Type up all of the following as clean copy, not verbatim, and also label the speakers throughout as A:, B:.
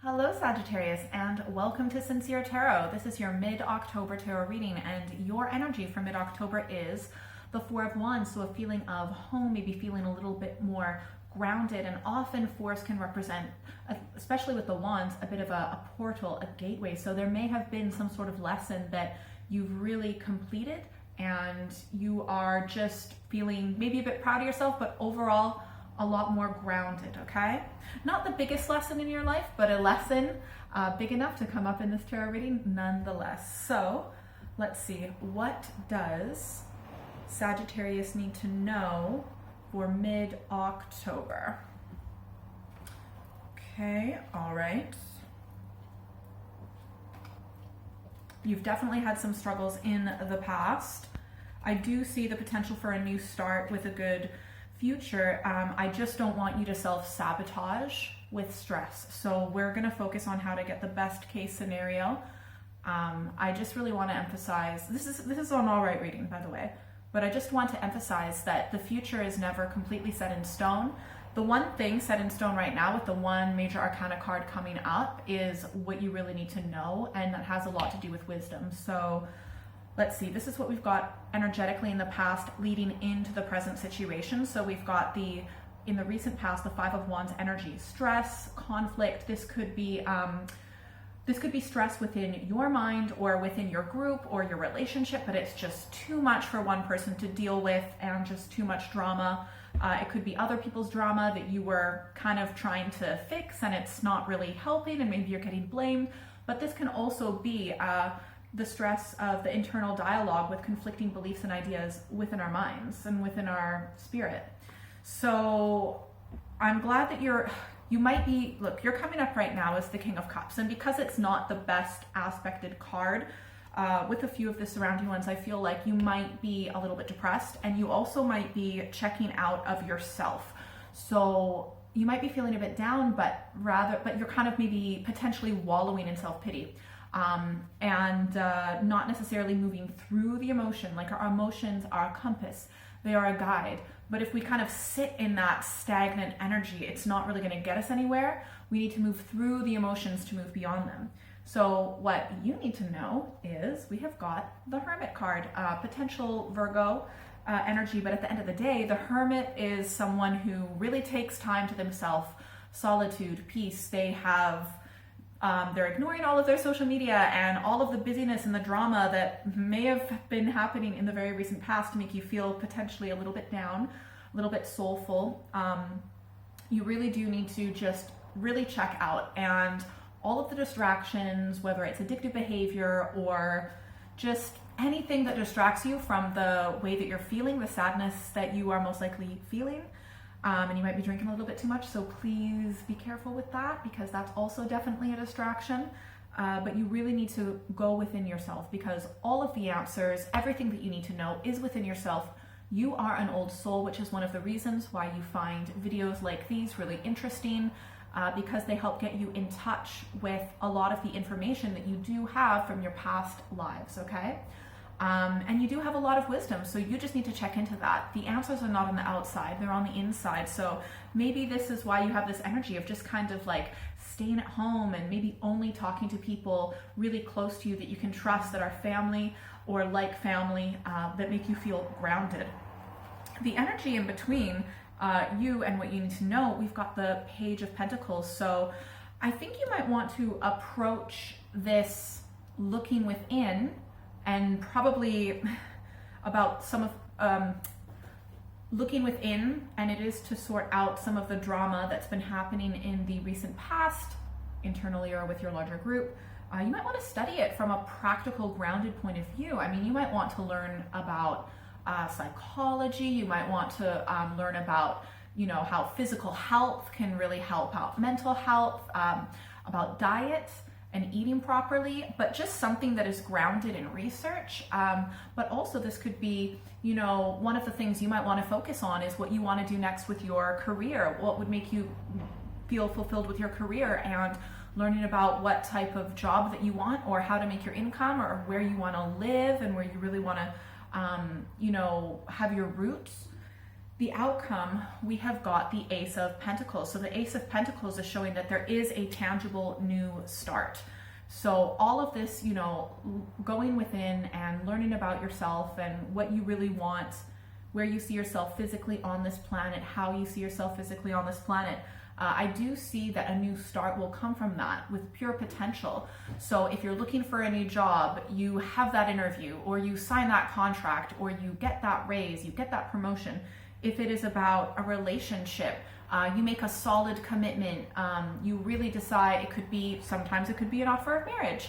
A: Hello Sagittarius, and welcome to Sincere Tarot. This is your mid-October tarot reading, and your energy for mid-October is the Four of Wands, so a feeling of home, maybe feeling a little bit more grounded, and often fours can represent, especially with the wands, a bit of a portal, a gateway. So there may have been some sort of lesson that you've really completed, and you are just feeling maybe a bit proud of yourself, but overall a lot more grounded, okay? Not the biggest lesson in your life, but a lesson big enough to come up in this tarot reading nonetheless. So let's see, what does Sagittarius need to know for mid-October? Okay, all right. You've definitely had some struggles in the past. I do see the potential for a new start with a good future. I just don't want you to self-sabotage with stress. So we're going to focus on how to get the best case scenario. I just really want to emphasize, this is an all right reading, by the way, but I just want to emphasize that the future is never completely set in stone. The one thing set in stone right now with the one major arcana card coming up is what you really need to know, and that has a lot to do with wisdom. So let's see, this is what we've got energetically in the past leading into the present situation. So we've got in the recent past, the Five of Wands energy, stress, conflict. This could be stress within your mind or within your group or your relationship, but it's just too much for one person to deal with and just too much drama. It could be other people's drama that you were kind of trying to fix and it's not really helping, and maybe you're getting blamed. But this can also be the stress of the internal dialogue with conflicting beliefs and ideas within our minds and within our spirit. So I'm glad that you're coming up right now as the King of Cups, and because it's not the best aspected card, with a few of the surrounding ones, I feel like you might be a little bit depressed, and you also might be checking out of yourself. So you might be feeling a bit down, but you're kind of maybe potentially wallowing in self-pity. And not necessarily moving through the emotion. Like, our emotions are a compass, they are a guide. But if we kind of sit in that stagnant energy, it's not really going to get us anywhere. We need to move through the emotions to move beyond them. So what you need to know is we have got the Hermit card, potential Virgo energy, but at the end of the day, the Hermit is someone who really takes time to themselves, solitude, peace. They're ignoring all of their social media and all of the busyness and the drama that may have been happening in the very recent past to make you feel potentially a little bit down, a little bit soulful. You really do need to just really check out, and all of the distractions, whether it's addictive behavior or just anything that distracts you from the way that you're feeling, the sadness that you are most likely feeling. And you might be drinking a little bit too much, so please be careful with that, because that's also definitely a distraction. But you really need to go within yourself, because all of the answers, everything that you need to know is within yourself. You are an old soul, which is one of the reasons why you find videos like these really interesting, because they help get you in touch with a lot of the information that you do have from your past lives, okay? And you do have a lot of wisdom, so you just need to check into that. The answers are not on the outside, they're on the inside. So maybe this is why you have this energy of just kind of like staying at home and maybe only talking to people really close to you that you can trust, that are family or like family, that make you feel grounded. The energy in between you and what you need to know, we've got the Page of Pentacles. So I think you might want to approach this looking within, and probably about some of looking within, and it is to sort out some of the drama that's been happening in the recent past, internally or with your larger group. You might want to study it from a practical, grounded point of view. I mean, you might want to learn about psychology. You might want to learn about, how physical health can really help out mental health, about diet and eating properly, but just something that is grounded in research. But also this could be, one of the things you might want to focus on is what you want to do next with your career. What would make you feel fulfilled with your career, and learning about what type of job that you want, or how to make your income, or where you want to live and where you really want to, have your roots. The outcome, we have got the Ace of Pentacles. So the Ace of Pentacles is showing that there is a tangible new start. So all of this, you know, going within and learning about yourself and what you really want, where you see yourself physically on this planet, how you see yourself physically on this planet. I do see that a new start will come from that with pure potential. So if you're looking for a new job, you have that interview, or you sign that contract, or you get that raise, you get that promotion. If it is about a relationship, you make a solid commitment. You really decide, sometimes it could be an offer of marriage.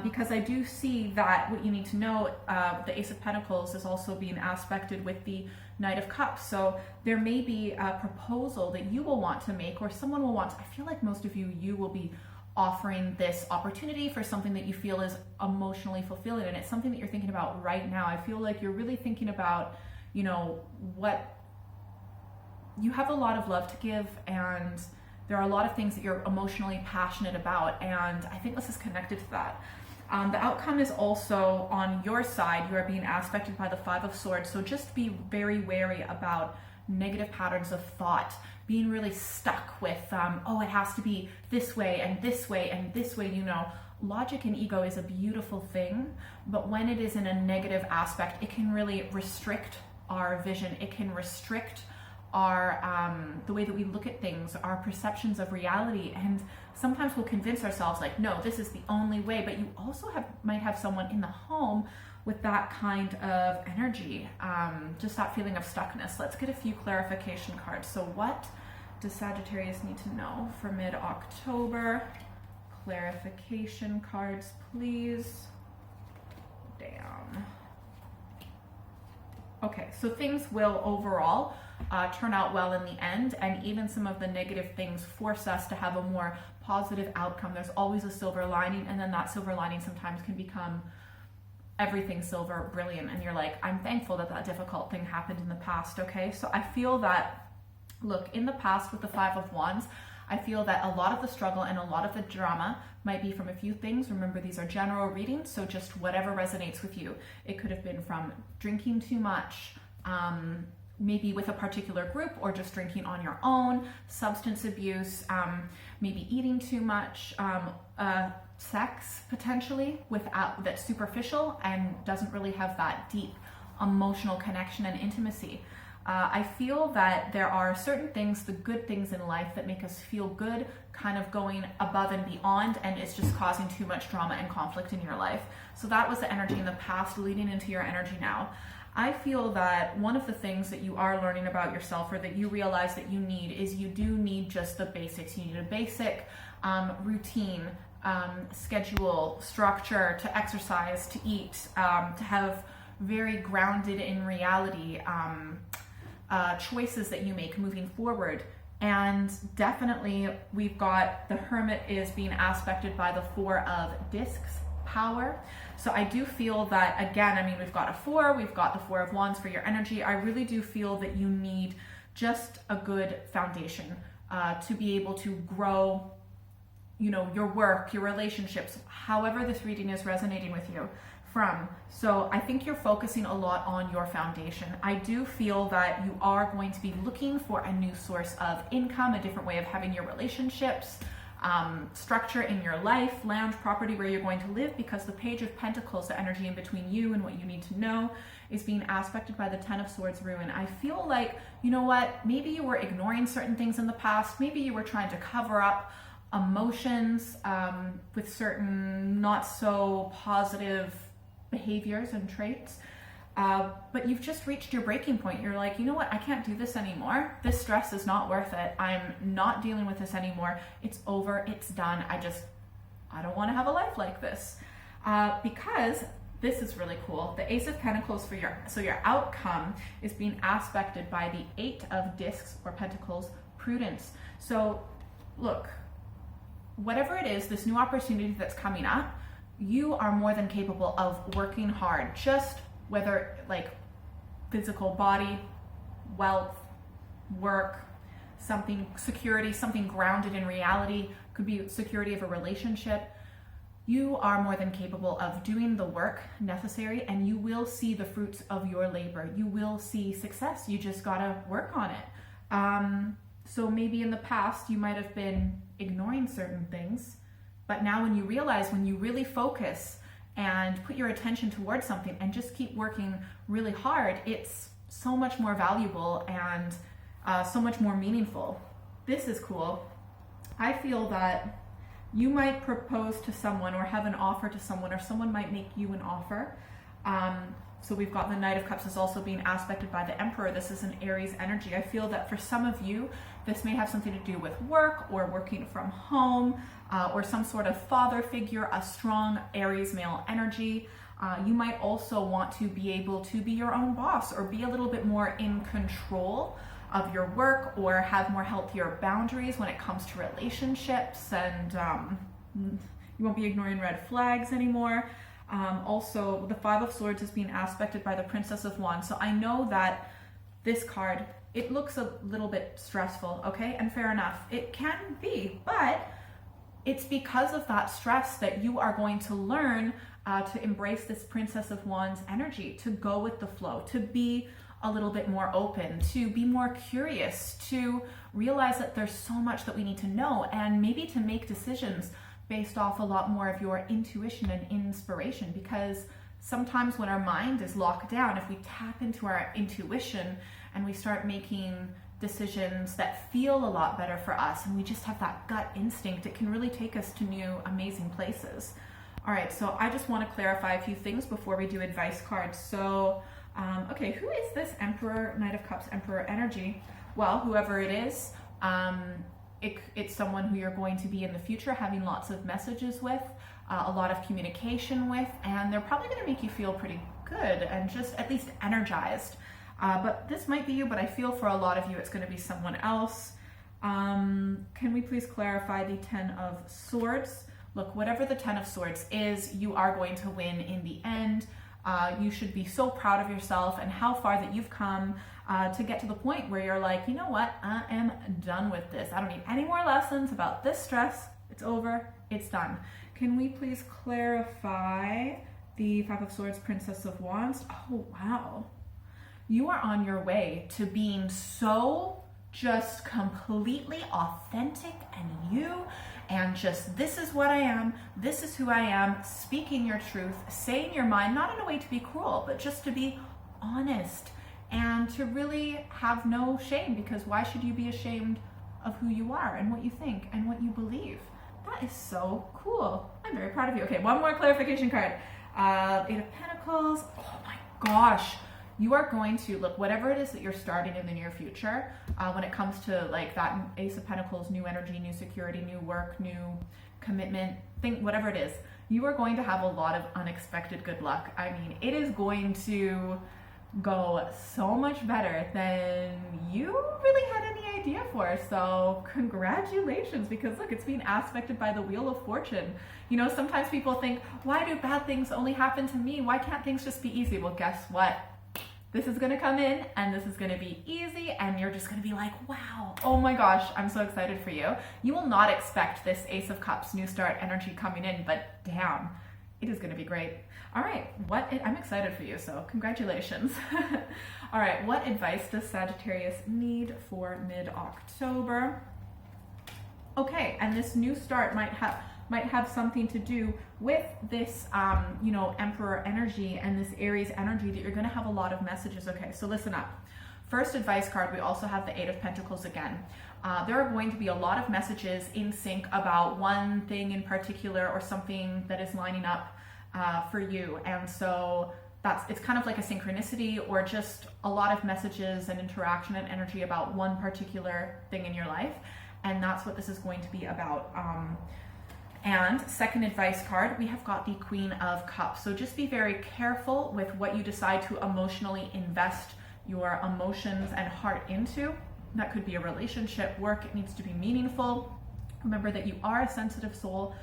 A: Because I do see that what you need to know, the Ace of Pentacles is also being aspected with the Knight of Cups. So there may be a proposal that you will want to make, or someone will want to. I feel like most of you will be offering this opportunity for something that you feel is emotionally fulfilling, and it's something that you're thinking about right now. I feel like you're really thinking about, you know, what you have a lot of love to give, and there are a lot of things that you're emotionally passionate about, and I think this is connected to that. The outcome is also on your side. You are being aspected by the Five of Swords, so just be very wary about negative patterns of thought, being really stuck with, oh, it has to be this way and this way and this way. You know, logic and ego is a beautiful thing, but when it is in a negative aspect, it can really restrict our vision. It can restrict our the way that we look at things, our perceptions of reality, and sometimes we'll convince ourselves like, no, this is the only way. But you also might have someone in the home with that kind of energy, just that feeling of stuckness. Let's get a few clarification cards. So what does Sagittarius need to know for mid-October? Clarification cards, please. Damn. Okay, so things will overall turn out well in the end, and even some of the negative things force us to have a more positive outcome. There's always a silver lining, and then that silver lining sometimes can become everything silver, brilliant, and you're like, I'm thankful that that difficult thing happened in the past. Okay, so I feel that, look, in the past with the Five of Wands, I feel that a lot of the struggle and a lot of the drama might be from a few things. Remember, these are general readings, so just whatever resonates with you. It could have been from drinking too much, maybe with a particular group, or just drinking on your own, substance abuse, maybe eating too much, sex potentially that's superficial and doesn't really have that deep emotional connection and intimacy. I feel that there are certain things, the good things in life that make us feel good, kind of going above and beyond, and it's just causing too much drama and conflict in your life. So that was the energy in the past leading into your energy now. I feel that one of the things that you are learning about yourself, or that you realize that you need, is you do need just the basics. You need a basic routine, schedule, structure, to exercise, to eat, to have very grounded in reality choices that you make moving forward. And definitely we've got the Hermit is being aspected by the Four of Discs power. So I do feel that, again, I mean, we've got a 4, we've got the Four of Wands for your energy. I really do feel that you need just a good foundation to be able to grow, you know, your work, your relationships, however this reading is resonating with you from. So I think you're focusing a lot on your foundation. I do feel that you are going to be looking for a new source of income, a different way of having your relationships, structure in your life, land, property, where you're going to live, because the Page of Pentacles, the energy in between you and what you need to know, is being aspected by the Ten of Swords ruin. I feel like, you know what, maybe you were ignoring certain things in the past, maybe you were trying to cover up emotions with certain not so positive behaviors and traits, but you've just reached your breaking point. You're like, you know what, I can't do this anymore. This stress is not worth it. I'm not dealing with this anymore. It's over, it's done. I don't want to have a life like this. Because this is really cool. The Ace of Pentacles so your outcome is being aspected by the Eight of Discs or Pentacles, Prudence. So look, whatever it is, this new opportunity that's coming up, you are more than capable of working hard, just whether like physical body, wealth, work, something, security, something grounded in reality, could be security of a relationship. You are more than capable of doing the work necessary, and you will see the fruits of your labor. You will see success. You just gotta work on it. So maybe in the past you might have been ignoring certain things, but now when you realize, when you really focus and put your attention towards something and just keep working really hard, it's so much more valuable and so much more meaningful. This is cool. I feel that you might propose to someone or have an offer to someone, or someone might make you an offer. So we've got the Knight of Cups is also being aspected by the Emperor. This is an Aries energy. I feel that for some of you, this may have something to do with work or working from home, or some sort of father figure, a strong Aries male energy. You might also want to be able to be your own boss or be a little bit more in control of your work, or have more healthier boundaries when it comes to relationships, and you won't be ignoring red flags anymore. Also, the Five of Swords is being aspected by the Princess of Wands. So I know that this card, it looks a little bit stressful, okay? And fair enough, it can be, but it's because of that stress that you are going to learn to embrace this Princess of Wands energy, to go with the flow, to be a little bit more open, to be more curious, to realize that there's so much that we need to know, and maybe to make decisions based off a lot more of your intuition and inspiration. Because sometimes when our mind is locked down, if we tap into our intuition and we start making decisions that feel a lot better for us, and we just have that gut instinct, it can really take us to new amazing places. All right, so I just want to clarify a few things before we do advice cards. So okay, who is this Emperor, Knight of Cups, Emperor energy? Well, whoever it is, it's someone who you're going to be in the future having lots of messages with, a lot of communication with, and they're probably going to make you feel pretty good and just at least energized. But this might be you, but I feel for a lot of you it's going to be someone else. Can we please clarify the Ten of Swords? Look, whatever the Ten of Swords is, you are going to win in the end. You should be so proud of yourself and how far that you've come to get to the point where you're like, you know what, I am done with this. I don't need any more lessons about this stress. It's over, it's done. Can we please clarify the Five of Swords, Princess of Wands? Oh, wow. You are on your way to being so just completely authentic and you, and just, this is what I am, this is who I am, speaking your truth, saying your mind, not in a way to be cruel, but just to be honest and to really have no shame, because why should you be ashamed of who you are and what you think and what you believe? That is so cool. I'm very proud of you. Okay, one more clarification card. Eight of Pentacles. Oh my gosh. You are going to, look, whatever it is that you're starting in the near future, when it comes to like that Ace of Pentacles, new energy, new security, new work, new commitment, whatever it is, you are going to have a lot of unexpected good luck. I mean, it is going to go so much better than you really had any idea for. So congratulations, because look, it's being aspected by the Wheel of Fortune. You know, sometimes people think, why do bad things only happen to me? Why can't things just be easy? Well, guess what? This is gonna come in and this is gonna be easy, and you're just gonna be like, wow, oh my gosh, I'm so excited for you. You will not expect this Ace of Cups new start energy coming in, but damn, it is gonna be great. All right, I'm excited for you, so congratulations. All right, what advice does Sagittarius need for mid-October? Okay, and this new start might have something to do with this, you know, Emperor energy and this Aries energy, that you're going to have a lot of messages. Okay, so listen up. First advice card, we also have the Eight of Pentacles again. There are going to be a lot of messages in sync about one thing in particular, or something that is lining up for you. And so it's kind of like a synchronicity, or just a lot of messages and interaction and energy about one particular thing in your life. And that's what this is going to be about. And second advice card, we have got the Queen of Cups. So just be very careful with what you decide to emotionally invest your emotions and heart into. That could be a relationship, work, it needs to be meaningful. Remember that you are a sensitive soul,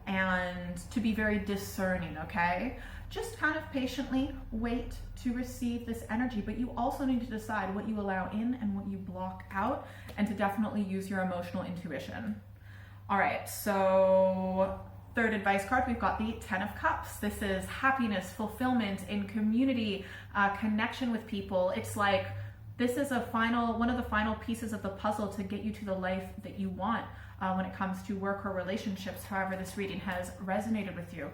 A: and to be very discerning, okay? Just kind of patiently wait to receive this energy, but you also need to decide what you allow in and what you block out, and to definitely use your emotional intuition. All right, so third advice card, we've got the 10 of Cups. This is happiness, fulfillment in community, connection with people. It's like this is one of the final pieces of the puzzle to get you to the life that you want when it comes to work or relationships, however this reading has resonated with you.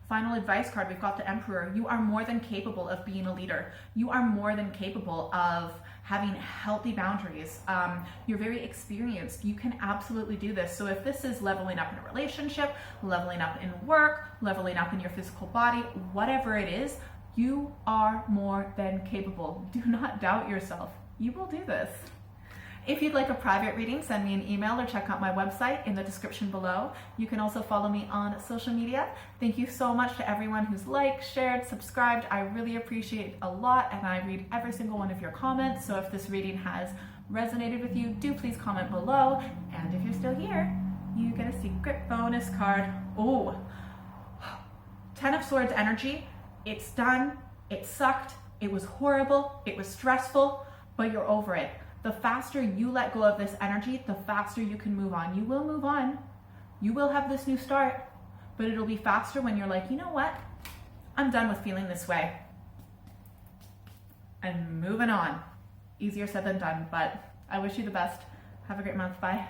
A: Final advice card, we've got the Emperor. You are more than capable of being a leader. You are more than capable of having healthy boundaries. You're very experienced. You can absolutely do this. So if this is leveling up in a relationship, leveling up in work, leveling up in your physical body, whatever it is, you are more than capable. Do not doubt yourself. You will do this. If you'd like a private reading, send me an email or check out my website in the description below. You can also follow me on social media. Thank you so much to everyone who's liked, shared, subscribed. I really appreciate it a lot, and I read every single one of your comments. So if this reading has resonated with you, do please comment below. And if you're still here, you get a secret bonus card. Oh, 10 of Swords energy. It's done. It sucked. It was horrible. It was stressful, but you're over it. The faster you let go of this energy, the faster you can move on. You will move on. You will have this new start, but it'll be faster when you're like, you know what? I'm done with feeling this way. And moving on. Easier said than done, but I wish you the best. Have a great month. Bye.